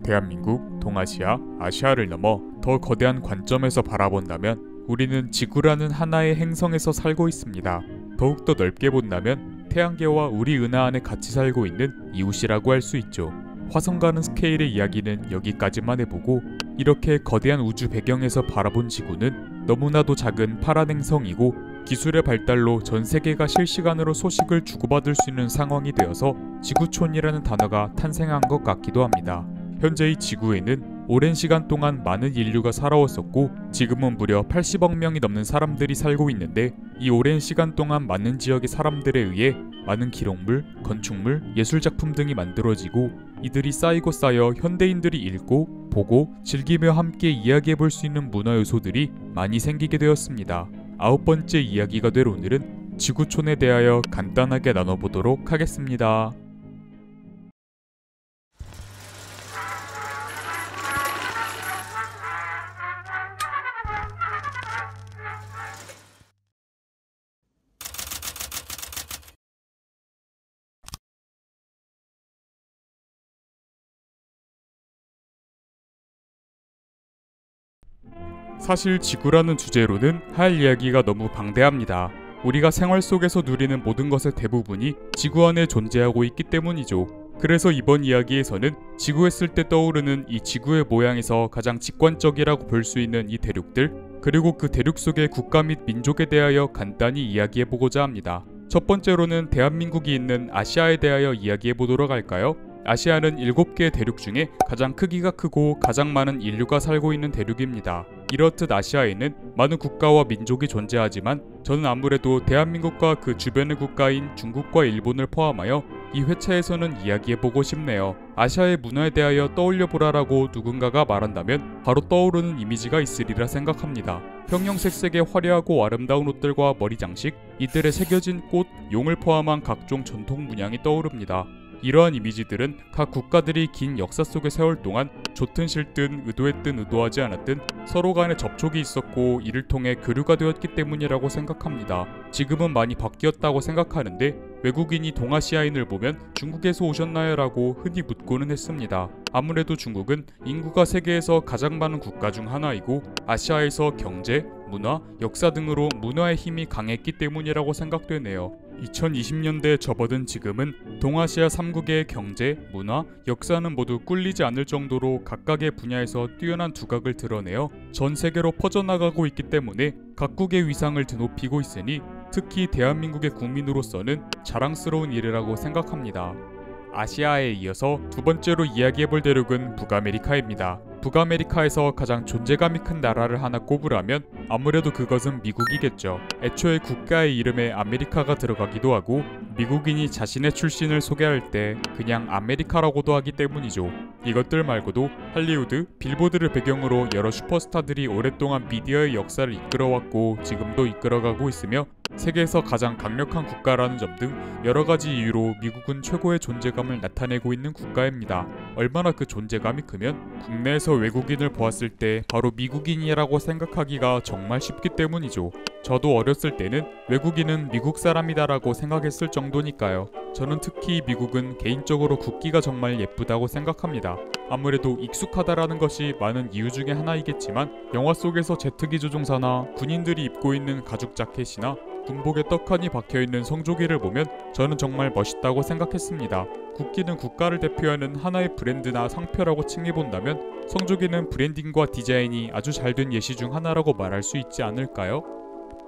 대한민국, 동아시아, 아시아를 넘어 더 거대한 관점에서 바라본다면 우리는 지구라는 하나의 행성에서 살고 있습니다. 더욱더 넓게 본다면 태양계와 우리 은하 안에 같이 살고 있는 이웃이라고 할 수 있죠. 화성과는 스케일의 이야기는 여기까지만 해보고, 이렇게 거대한 우주 배경에서 바라본 지구는 너무나도 작은 파란 행성이고 기술의 발달로 전 세계가 실시간으로 소식을 주고받을 수 있는 상황이 되어서 지구촌이라는 단어가 탄생한 것 같기도 합니다. 현재 이 지구에는 오랜 시간 동안 많은 인류가 살아왔었고 지금은 무려 80억 명이 넘는 사람들이 살고 있는데, 이 오랜 시간 동안 많은 지역의 사람들에 의해 많은 기록물, 건축물, 예술작품 등이 만들어지고 이들이 쌓이고 쌓여 현대인들이 읽고 보고 즐기며 함께 이야기해볼 수 있는 문화 요소들이 많이 생기게 되었습니다. 9번째 이야기가 될 오늘은 지구촌에 대하여 간단하게 나눠보도록 하겠습니다. 사실 지구라는 주제로는 할 이야기가 너무 방대합니다. 우리가 생활 속에서 누리는 모든 것의 대부분이 지구 안에 존재하고 있기 때문이죠. 그래서 이번 이야기에서는 지구했을 때 떠오르는 이 지구의 모양에서 가장 직관적이라고 볼 수 있는 이 대륙들, 그리고 그 대륙 속의 국가 및 민족에 대하여 간단히 이야기해보고자 합니다. 첫 번째로는 대한민국이 있는 아시아에 대하여 이야기해보도록 할까요? 아시아는 7개의 대륙 중에 가장 크기가 크고 가장 많은 인류가 살고 있는 대륙입니다. 이렇듯 아시아에는 많은 국가와 민족이 존재하지만 저는 아무래도 대한민국과 그 주변의 국가인 중국과 일본을 포함하여 이 회차에서는 이야기해보고 싶네요. 아시아의 문화에 대하여 떠올려보라라고 누군가가 말한다면 바로 떠오르는 이미지가 있으리라 생각합니다. 형형색색의 화려하고 아름다운 옷들과 머리 장식, 이들의 새겨진 꽃, 용을 포함한 각종 전통 문양이 떠오릅니다. 이러한 이미지들은 각 국가들이 긴 역사 속의 세월 동안 좋든 싫든 의도했든 의도하지 않았든 서로 간에 접촉이 있었고 이를 통해 교류가 되었기 때문이라고 생각합니다. 지금은 많이 바뀌었다고 생각하는데 외국인이 동아시아인을 보면 중국에서 오셨나요? 라고 흔히 묻고는 했습니다. 아무래도 중국은 인구가 세계에서 가장 많은 국가 중 하나이고 아시아에서 경제, 문화, 역사 등으로 문화의 힘이 강했기 때문이라고 생각되네요. 2020년대에 접어든 지금은 동아시아 3국의 경제, 문화, 역사는 모두 꿀리지 않을 정도로 각각의 분야에서 뛰어난 두각을 드러내어 전 세계로 퍼져나가고 있기 때문에 각국의 위상을 드높이고 있으니 특히 대한민국의 국민으로서는 자랑스러운 일이라고 생각합니다. 아시아에 이어서 두 번째로 이야기해볼 대륙은 북아메리카입니다. 북아메리카에서 가장 존재감이 큰 나라를 하나 꼽으라면 아무래도 그것은 미국이겠죠. 애초에 국가의 이름에 아메리카가 들어가기도 하고 미국인이 자신의 출신을 소개할 때 그냥 아메리카라고도 하기 때문이죠. 이것들 말고도 할리우드, 빌보드를 배경으로 여러 슈퍼스타들이 오랫동안 미디어의 역사를 이끌어왔고 지금도 이끌어가고 있으며 세계에서 가장 강력한 국가라는 점 등 여러가지 이유로 미국은 최고의 존재감을 나타내고 있는 국가입니다. 얼마나 그 존재감이 크면 국내에서 외국인을 보았을 때 바로 미국인이라고 생각하기가 정말 쉽기 때문이죠. 저도 어렸을 때는 외국인은 미국 사람이다라고 생각했을 정도니까요. 저는 특히 미국은 개인적으로 국기가 정말 예쁘다고 생각합니다. 아무래도 익숙하다라는 것이 많은 이유 중에 하나이겠지만 영화 속에서 제트기 조종사나 군인들이 입고 있는 가죽 자켓이나 군복에 떡하니 박혀있는 성조기를 보면 저는 정말 멋있다고 생각했습니다. 국기는 국가를 대표하는 하나의 브랜드나 상표라고 칭해본다면 성조기는 브랜딩과 디자인이 아주 잘된 예시 중 하나라고 말할 수 있지 않을까요?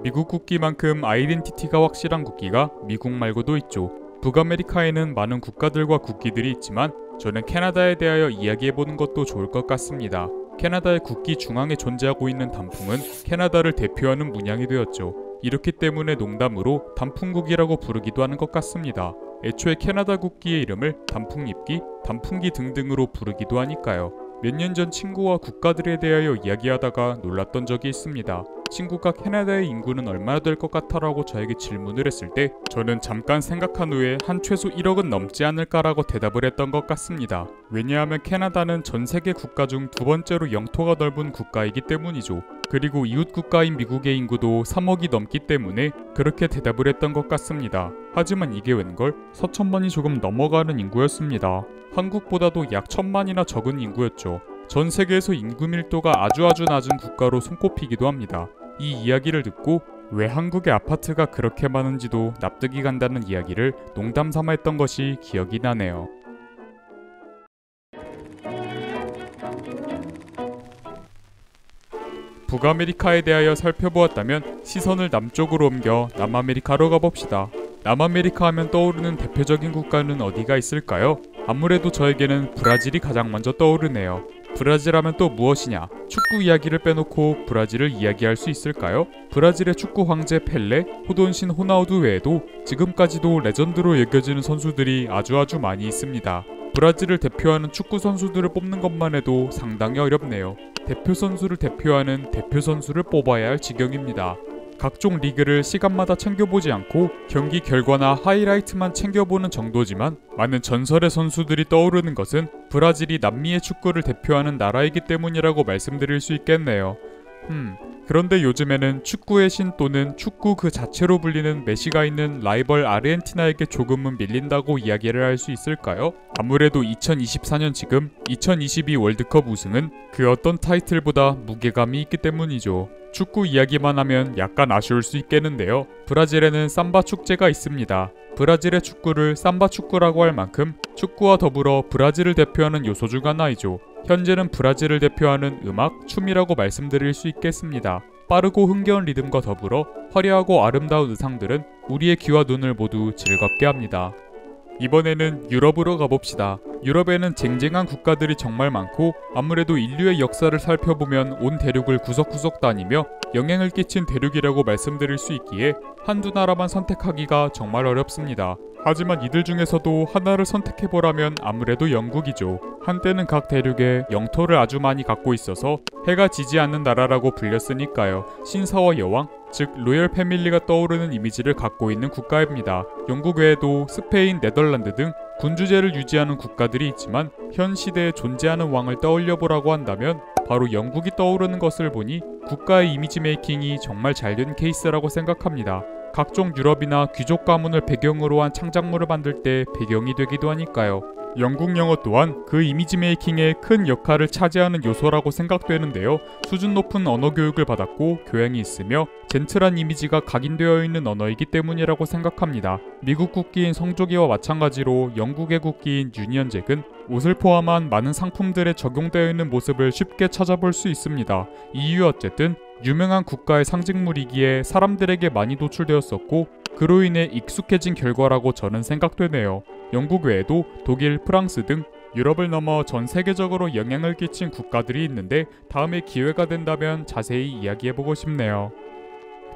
미국 국기만큼 아이덴티티가 확실한 국기가 미국 말고도 있죠. 북아메리카에는 많은 국가들과 국기들이 있지만 저는 캐나다에 대하여 이야기해보는 것도 좋을 것 같습니다. 캐나다의 국기 중앙에 존재하고 있는 단풍은 캐나다를 대표하는 문양이 되었죠. 이렇기 때문에 농담으로 단풍국이라고 부르기도 하는 것 같습니다. 애초에 캐나다 국기의 이름을 단풍잎기, 단풍기 등등으로 부르기도 하니까요. 몇 년 전 친구와 국가들에 대하여 이야기하다가 놀랐던 적이 있습니다. 친구가 캐나다의 인구는 얼마나 될 것 같아 라고 저에게 질문을 했을 때 저는 잠깐 생각한 후에 한 최소 1억은 넘지 않을까라고 대답을 했던 것 같습니다. 왜냐하면 캐나다는 전 세계 국가 중 두 번째로 영토가 넓은 국가이기 때문이죠. 그리고 이웃 국가인 미국의 인구도 3억이 넘기 때문에 그렇게 대답을 했던 것 같습니다. 하지만 이게 웬걸? 4천만이 조금 넘어가는 인구였습니다. 한국보다도 약 1,000만이나 적은 인구였죠. 전 세계에서 인구 밀도가 아주 낮은 국가로 손꼽히기도 합니다. 이 이야기를 듣고 왜 한국의 아파트가 그렇게 많은지도 납득이 간다는 이야기를 농담 삼아 했던 것이 기억이 나네요. 북아메리카에 대하여 살펴보았다면 시선을 남쪽으로 옮겨 남아메리카로 가봅시다. 남아메리카 하면 떠오르는 대표적인 국가는 어디가 있을까요? 아무래도 저에게는 브라질이 가장 먼저 떠오르네요. 브라질 하면 또 무엇이냐? 축구 이야기를 빼놓고 브라질을 이야기할 수 있을까요? 브라질의 축구 황제 펠레, 호돈신 호나우두 외에도 지금까지도 레전드로 여겨지는 선수들이 아주 많이 있습니다. 브라질을 대표하는 축구 선수들을 뽑는 것만 해도 상당히 어렵네요. 대표 선수를 대표하는 대표 선수를 뽑아야 할 지경입니다. 각종 리그를 시간마다 챙겨보지 않고 경기 결과나 하이라이트만 챙겨보는 정도지만 많은 전설의 선수들이 떠오르는 것은 브라질이 남미의 축구를 대표하는 나라이기 때문이라고 말씀드릴 수 있겠네요. 그런데 요즘에는 축구의 신 또는 축구 그 자체로 불리는 메시가 있는 라이벌 아르헨티나에게 조금은 밀린다고 이야기를 할 수 있을까요? 아무래도 2024년 지금 2022 월드컵 우승은 그 어떤 타이틀보다 무게감이 있기 때문이죠. 축구 이야기만 하면 약간 아쉬울 수 있겠는데요. 브라질에는 삼바 축제가 있습니다. 브라질의 축구를 삼바 축구라고 할 만큼 축구와 더불어 브라질을 대표하는 요소 중 하나이죠. 현재는 브라질을 대표하는 음악, 춤이라고 말씀드릴 수 있겠습니다. 빠르고 흥겨운 리듬과 더불어 화려하고 아름다운 의상들은 우리의 귀와 눈을 모두 즐겁게 합니다. 이번에는 유럽으로 가봅시다. 유럽에는 쟁쟁한 국가들이 정말 많고 아무래도 인류의 역사를 살펴보면 온 대륙을 구석구석 다니며 영향을 끼친 대륙이라고 말씀드릴 수 있기에 한두 나라만 선택하기가 정말 어렵습니다. 하지만 이들 중에서도 하나를 선택해보라면 아무래도 영국이죠. 한때는 각 대륙에 영토를 아주 많이 갖고 있어서 해가 지지 않는 나라라고 불렸으니까요. 신사와 여왕, 즉 로열 패밀리가 떠오르는 이미지를 갖고 있는 국가입니다. 영국 외에도 스페인, 네덜란드 등 군주제를 유지하는 국가들이 있지만 현 시대에 존재하는 왕을 떠올려보라고 한다면 바로 영국이 떠오르는 것을 보니 국가의 이미지 메이킹이 정말 잘된 케이스라고 생각합니다. 각종 유럽이나 귀족 가문을 배경으로 한 창작물을 만들 때 배경이 되기도 하니까요. 영국 영어 또한 그 이미지 메이킹에 큰 역할을 차지하는 요소라고 생각되는데요. 수준 높은 언어 교육을 받았고 교양이 있으며 젠틀한 이미지가 각인되어 있는 언어이기 때문이라고 생각합니다. 미국 국기인 성조기와 마찬가지로 영국의 국기인 유니언 잭은 옷을 포함한 많은 상품들에 적용되어 있는 모습을 쉽게 찾아볼 수 있습니다. 이유 어쨌든 유명한 국가의 상징물이기에 사람들에게 많이 노출되었었고 그로 인해 익숙해진 결과라고 저는 생각되네요. 영국 외에도 독일, 프랑스 등 유럽을 넘어 전 세계적으로 영향을 끼친 국가들이 있는데 다음에 기회가 된다면 자세히 이야기해보고 싶네요.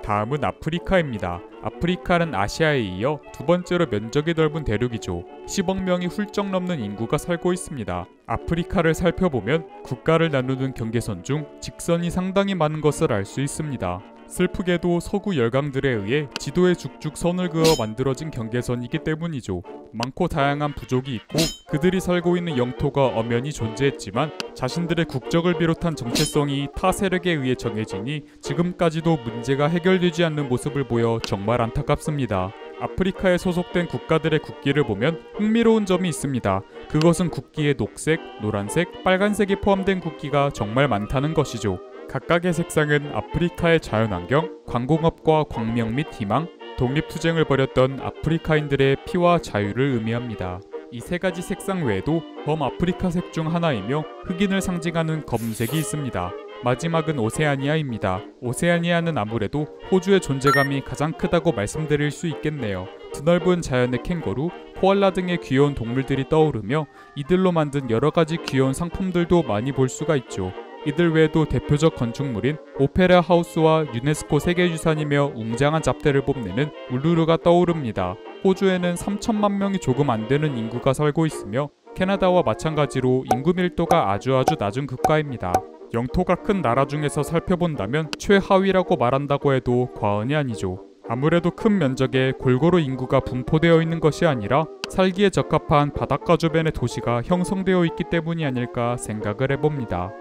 다음은 아프리카입니다. 아프리카는 아시아에 이어 두 번째로 면적이 넓은 대륙이죠. 10억 명이 훌쩍 넘는 인구가 살고 있습니다. 아프리카를 살펴보면 국가를 나누는 경계선 중 직선이 상당히 많은 것을 알 수 있습니다. 슬프게도 서구 열강들에 의해 지도에 죽죽 선을 그어 만들어진 경계선이기 때문이죠. 많고 다양한 부족이 있고 그들이 살고 있는 영토가 엄연히 존재했지만 자신들의 국적을 비롯한 정체성이 타 세력에 의해 정해지니 지금까지도 문제가 해결되지 않는 모습을 보여 정말 안타깝습니다. 아프리카에 소속된 국가들의 국기를 보면 흥미로운 점이 있습니다. 그것은 국기에 녹색, 노란색, 빨간색이 포함된 국기가 정말 많다는 것이죠. 각각의 색상은 아프리카의 자연환경, 광공업과 광명 및 희망, 독립투쟁을 벌였던 아프리카인들의 피와 자유를 의미합니다. 이 세 가지 색상 외에도 범아프리카색 중 하나이며 흑인을 상징하는 검은색이 있습니다. 마지막은 오세아니아입니다. 오세아니아는 아무래도 호주의 존재감이 가장 크다고 말씀드릴 수 있겠네요. 드넓은 자연의 캥거루, 코알라 등의 귀여운 동물들이 떠오르며 이들로 만든 여러가지 귀여운 상품들도 많이 볼 수가 있죠. 이들 외에도 대표적 건축물인 오페라 하우스와 유네스코 세계유산이며 웅장한 잡대를 뽐내는 울루루가 떠오릅니다. 호주에는 3천만 명이 조금 안 되는 인구가 살고 있으며 캐나다와 마찬가지로 인구 밀도가 아주 낮은 국가입니다. 영토가 큰 나라 중에서 살펴본다면 최하위라고 말한다고 해도 과언이 아니죠. 아무래도 큰 면적에 골고루 인구가 분포되어 있는 것이 아니라 살기에 적합한 바닷가 주변의 도시가 형성되어 있기 때문이 아닐까 생각을 해봅니다.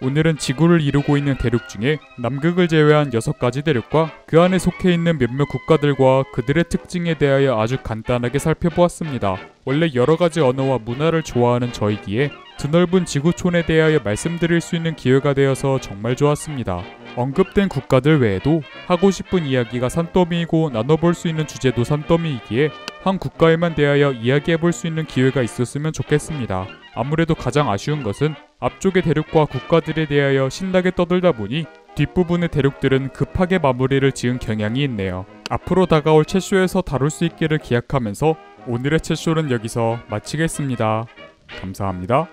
오늘은 지구를 이루고 있는 대륙 중에 남극을 제외한 6가지 대륙과 그 안에 속해 있는 몇몇 국가들과 그들의 특징에 대하여 아주 간단하게 살펴보았습니다. 원래 여러가지 언어와 문화를 좋아하는 저이기에 드넓은 지구촌에 대하여 말씀드릴 수 있는 기회가 되어서 정말 좋았습니다. 언급된 국가들 외에도 하고 싶은 이야기가 산더미이고 나눠볼 수 있는 주제도 산더미이기에 한 국가에만 대하여 이야기해볼 수 있는 기회가 있었으면 좋겠습니다. 아무래도 가장 아쉬운 것은 앞쪽의 대륙과 국가들에 대하여 신나게 떠들다 보니 뒷부분의 대륙들은 급하게 마무리를 지은 경향이 있네요. 앞으로 다가올 챗쇼에서 다룰 수 있기를 기약하면서 오늘의 챗쇼는 여기서 마치겠습니다. 감사합니다.